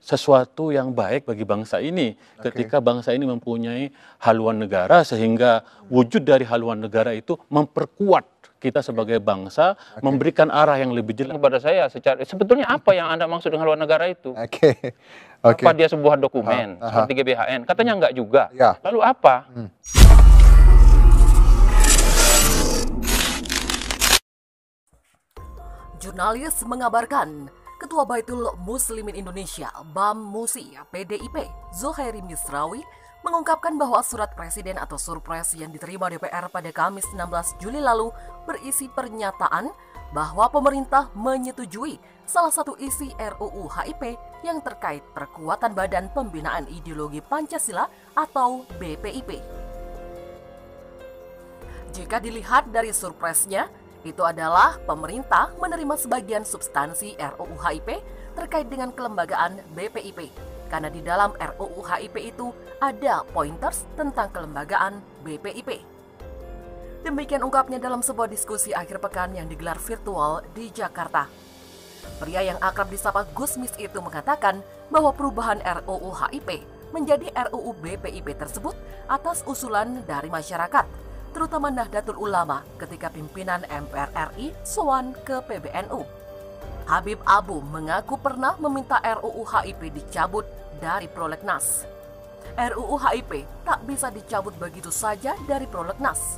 sesuatu yang baik bagi bangsa ini. Ketika bangsa ini mempunyai haluan negara, sehingga wujud dari haluan negara itu memperkuat kita sebagai bangsa, memberikan arah yang lebih jelas kepada saya. Sebetulnya apa yang Anda maksud dengan haluan negara itu? Apa dia sebuah dokumen seperti GBHN? Katanya enggak juga. Lalu apa? Jurnalis mengabarkan, Ketua Baitul Muslimin Indonesia, BAM MUSI, PDIP, Zuhairi Misrawi, mengungkapkan bahwa surat presiden atau surpres yang diterima DPR pada Kamis 16 Juli lalu berisi pernyataan bahwa pemerintah menyetujui salah satu isi RUU HIP yang terkait perkuatan Badan Pembinaan Ideologi Pancasila atau BPIP. Jika dilihat dari surpresnya, itu adalah pemerintah menerima sebagian substansi RUU HIP terkait dengan kelembagaan BPIP. Karena di dalam RUU HIP itu ada pointers tentang kelembagaan BPIP. Demikian ungkapnya dalam sebuah diskusi akhir pekan yang digelar virtual di Jakarta. Pria yang akrab disapa Gusmis itu mengatakan bahwa perubahan RUU HIP menjadi RUU BPIP tersebut atas usulan dari masyarakat, terutama Nahdlatul Ulama ketika pimpinan MPR RI sowan ke PBNU. Habib Abu mengaku pernah meminta RUU HIP dicabut dari Prolegnas. RUU HIP tak bisa dicabut begitu saja dari Prolegnas.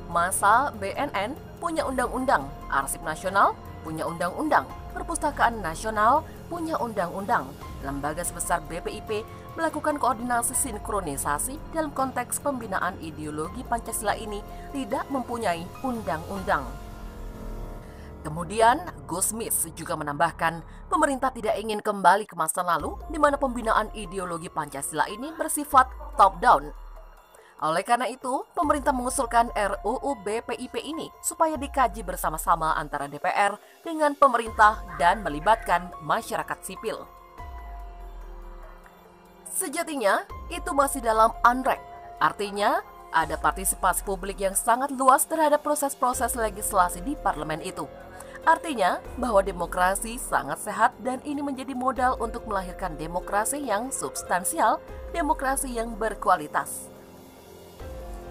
Masa BNN punya undang-undang, Arsip Nasional punya undang-undang, Perpustakaan Nasional punya undang-undang. Lembaga sebesar BPIP melakukan koordinasi sinkronisasi dalam konteks pembinaan ideologi Pancasila ini tidak mempunyai undang-undang. Kemudian, Gusmis juga menambahkan, pemerintah tidak ingin kembali ke masa lalu di mana pembinaan ideologi Pancasila ini bersifat top-down. Oleh karena itu, pemerintah mengusulkan RUU BPIP ini supaya dikaji bersama-sama antara DPR dengan pemerintah dan melibatkan masyarakat sipil. Sejatinya, itu masih dalam unrek. Artinya, ada partisipasi publik yang sangat luas terhadap proses-proses legislasi di parlemen itu. Artinya, bahwa demokrasi sangat sehat dan ini menjadi modal untuk melahirkan demokrasi yang substansial, demokrasi yang berkualitas.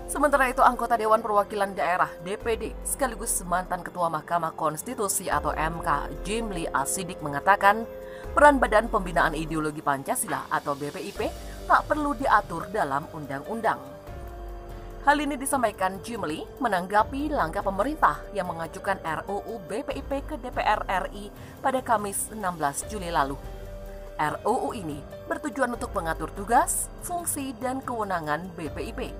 Sementara itu, anggota Dewan Perwakilan Daerah (DPD) sekaligus mantan Ketua Mahkamah Konstitusi atau MK, Jimli Asidik mengatakan, peran Badan Pembinaan Ideologi Pancasila atau BPIP tak perlu diatur dalam undang-undang. Hal ini disampaikan Jimli menanggapi langkah pemerintah yang mengajukan RUU BPIP ke DPR RI pada Kamis 16 Juli lalu. RUU ini bertujuan untuk mengatur tugas, fungsi, dan kewenangan BPIP.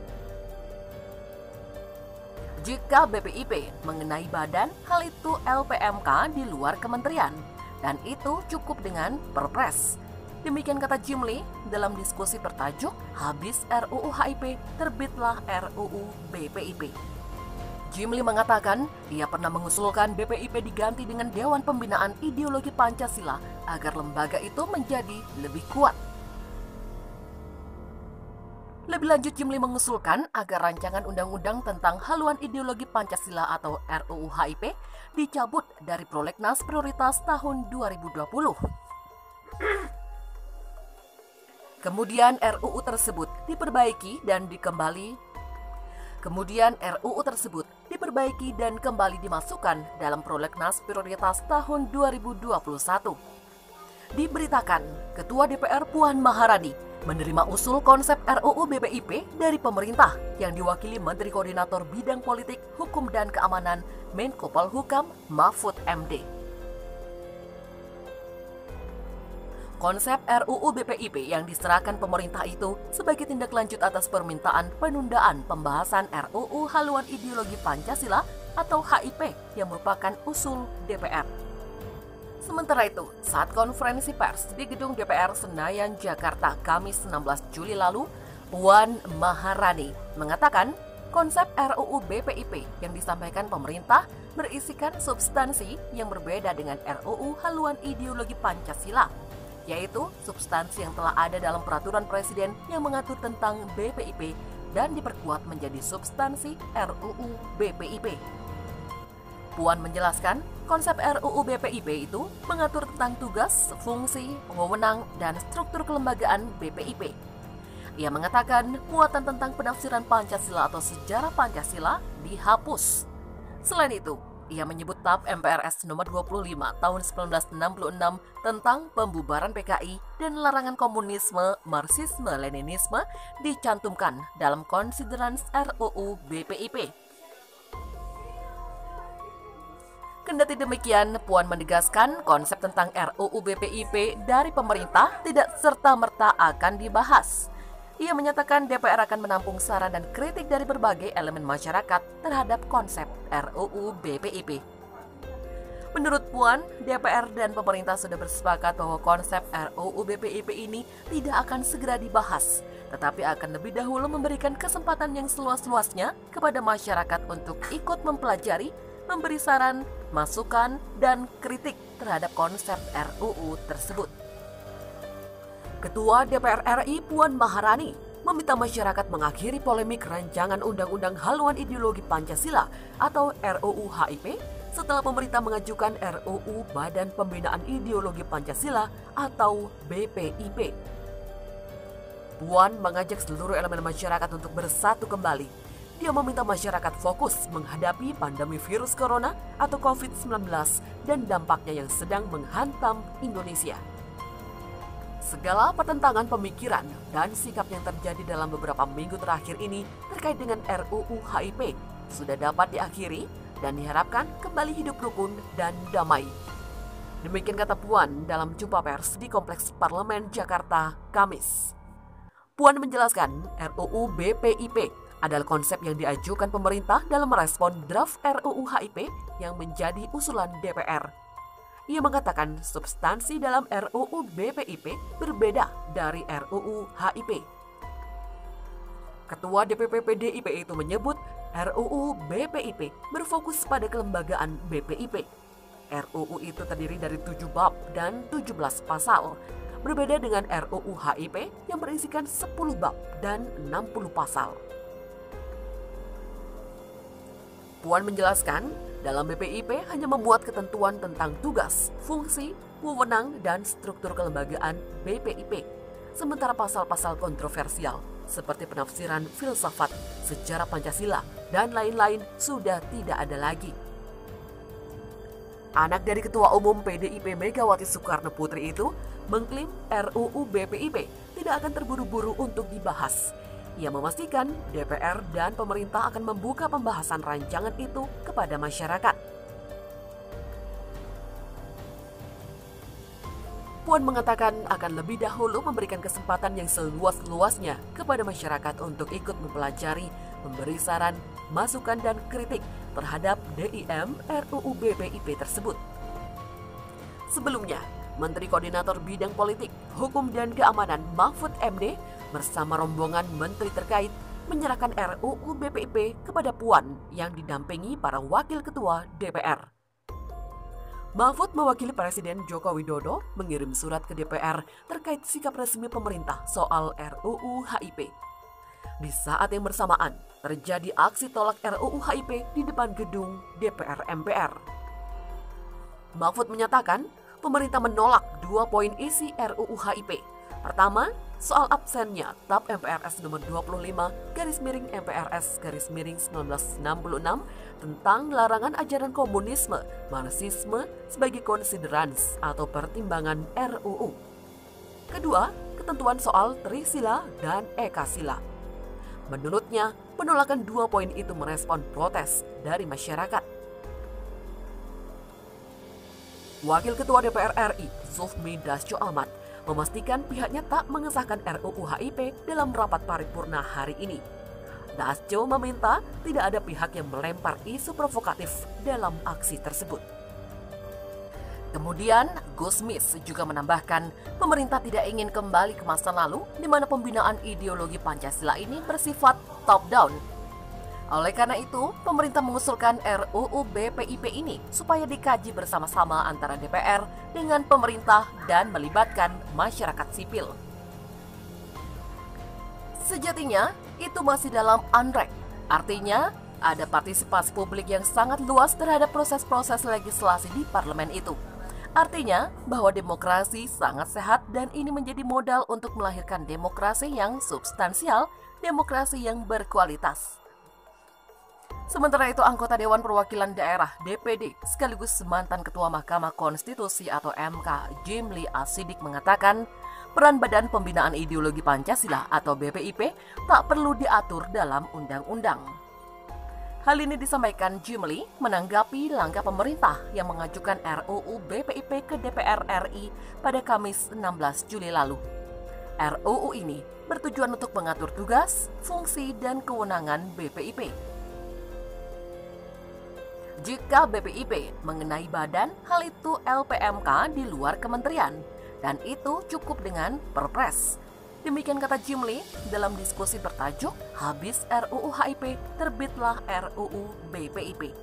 Jika BPIP mengenai badan, hal itu LPMK di luar kementerian, dan itu cukup dengan Perpres. Demikian kata Jimli dalam diskusi bertajuk Habis RUU HIP, terbitlah RUU BPIP. Jimli mengatakan dia pernah mengusulkan BPIP diganti dengan Dewan Pembinaan Ideologi Pancasila agar lembaga itu menjadi lebih kuat. Lebih lanjut, Jimli mengusulkan agar rancangan undang-undang tentang haluan ideologi Pancasila atau RUU HIP dicabut dari Prolegnas Prioritas tahun 2020. Kemudian RUU tersebut diperbaiki dan kembali dimasukkan dalam Prolegnas Prioritas tahun 2021. Diberitakan, Ketua DPR Puan Maharani menerima usul konsep RUU BPIP dari pemerintah yang diwakili Menteri Koordinator Bidang Politik, Hukum dan Keamanan Menko Polhukam Mahfud MD. Konsep RUU BPIP yang diserahkan pemerintah itu sebagai tindak lanjut atas permintaan penundaan pembahasan RUU Haluan Ideologi Pancasila atau HIP yang merupakan usul DPR. Sementara itu, saat konferensi pers di gedung DPR Senayan, Jakarta, Kamis 16 Juli lalu, Puan Maharani mengatakan konsep RUU BPIP yang disampaikan pemerintah berisikan substansi yang berbeda dengan RUU Haluan Ideologi Pancasila, yaitu substansi yang telah ada dalam peraturan presiden yang mengatur tentang BPIP dan diperkuat menjadi substansi RUU BPIP. Puan menjelaskan, konsep RUU BPIP itu mengatur tentang tugas, fungsi, wewenang, dan struktur kelembagaan BPIP. Ia mengatakan muatan tentang penafsiran Pancasila atau sejarah Pancasila dihapus. Selain itu, ia menyebut TAP MPRS nomor 25 tahun 1966 tentang pembubaran PKI dan larangan komunisme, Marxisme, Leninisme dicantumkan dalam konsideran RUU BPIP. Kendati demikian, Puan menegaskan konsep tentang RUU BPIP dari pemerintah tidak serta-merta akan dibahas. Ia menyatakan DPR akan menampung saran dan kritik dari berbagai elemen masyarakat terhadap konsep RUU BPIP. Menurut Puan, DPR dan pemerintah sudah bersepakat bahwa konsep RUU BPIP ini tidak akan segera dibahas, tetapi akan lebih dahulu memberikan kesempatan yang seluas-luasnya kepada masyarakat untuk ikut mempelajari, memberi saran, masukan, dan kritik terhadap konsep RUU tersebut. Ketua DPR RI Puan Maharani meminta masyarakat mengakhiri polemik rancangan Undang-Undang Haluan Ideologi Pancasila atau RUU HIP setelah pemerintah mengajukan RUU Badan Pembinaan Ideologi Pancasila atau BPIP. Puan mengajak seluruh elemen masyarakat untuk bersatu kembali. Dia meminta masyarakat fokus menghadapi pandemi virus corona atau COVID-19 dan dampaknya yang sedang menghantam Indonesia. Segala pertentangan pemikiran dan sikap yang terjadi dalam beberapa minggu terakhir ini terkait dengan RUU HIP sudah dapat diakhiri dan diharapkan kembali hidup rukun dan damai. Demikian kata Puan dalam jumpa pers di Kompleks Parlemen Jakarta, Kamis. Puan menjelaskan RUU BPIP adalah konsep yang diajukan pemerintah dalam merespon draft RUU HIP yang menjadi usulan DPR. Ia mengatakan substansi dalam RUU BPIP berbeda dari RUU HIP. Ketua DPP PDIP itu menyebut RUU BPIP berfokus pada kelembagaan BPIP. RUU itu terdiri dari 7 bab dan 17 pasal, berbeda dengan RUU HIP yang berisikan 10 bab dan 60 pasal. Puan menjelaskan, dalam BPIP hanya memuat ketentuan tentang tugas, fungsi, wewenang, dan struktur kelembagaan BPIP. Sementara pasal-pasal kontroversial seperti penafsiran filsafat, sejarah Pancasila, dan lain-lain sudah tidak ada lagi. Anak dari Ketua Umum PDIP Megawati Soekarno Putri itu mengklaim RUU BPIP tidak akan terburu-buru untuk dibahas. Ia memastikan DPR dan pemerintah akan membuka pembahasan rancangan itu kepada masyarakat. Puan mengatakan akan lebih dahulu memberikan kesempatan yang seluas-luasnya kepada masyarakat untuk ikut mempelajari, memberi saran, masukan, dan kritik terhadap DIM RUU BPIP tersebut. Sebelumnya, Menteri Koordinator Bidang Politik, Hukum, dan Keamanan Mahfud MD bersama rombongan menteri terkait menyerahkan RUU BPIP kepada Puan yang didampingi para wakil ketua DPR. Mahfud mewakili Presiden Joko Widodo mengirim surat ke DPR terkait sikap resmi pemerintah soal RUU HIP. Di saat yang bersamaan, terjadi aksi tolak RUU HIP di depan gedung DPR MPR. Mahfud menyatakan pemerintah menolak 2 poin isi RUU HIP. Pertama, soal absennya TAP MPRS nomor 25/MPRS/1966 tentang larangan ajaran komunisme, Marxisme sebagai konsiderans atau pertimbangan RUU. Kedua, ketentuan soal Trisila dan Ekasila. Menurutnya, penolakan 2 poin itu merespon protes dari masyarakat. Wakil Ketua DPR RI, Sufmi Dasko Ahmad, memastikan pihaknya tak mengesahkan RUU HIP dalam rapat paripurna hari ini. Dasko meminta tidak ada pihak yang melempar isu provokatif dalam aksi tersebut. Kemudian, Gusmis juga menambahkan pemerintah tidak ingin kembali ke masa lalu di mana pembinaan ideologi Pancasila ini bersifat top-down. Oleh karena itu, pemerintah mengusulkan RUU BPIP ini supaya dikaji bersama-sama antara DPR dengan pemerintah dan melibatkan masyarakat sipil. Sejatinya, itu masih dalam unrek. Artinya, ada partisipasi publik yang sangat luas terhadap proses-proses legislasi di parlemen itu. Artinya bahwa demokrasi sangat sehat dan ini menjadi modal untuk melahirkan demokrasi yang substansial, demokrasi yang berkualitas. Sementara itu, anggota Dewan Perwakilan Daerah (DPD) sekaligus mantan Ketua Mahkamah Konstitusi atau MK Jimli Asidik mengatakan, peran Badan Pembinaan Ideologi Pancasila atau BPIP tak perlu diatur dalam undang-undang. Hal ini disampaikan Jimli menanggapi langkah pemerintah yang mengajukan RUU BPIP ke DPR RI pada Kamis 16 Juli lalu. RUU ini bertujuan untuk mengatur tugas, fungsi, dan kewenangan BPIP. Jika BPIP mengenai badan, hal itu LPMK di luar kementerian, dan itu cukup dengan Perpres. Demikian kata Jimli dalam diskusi bertajuk Habis RUU HIP, terbitlah RUU BPIP.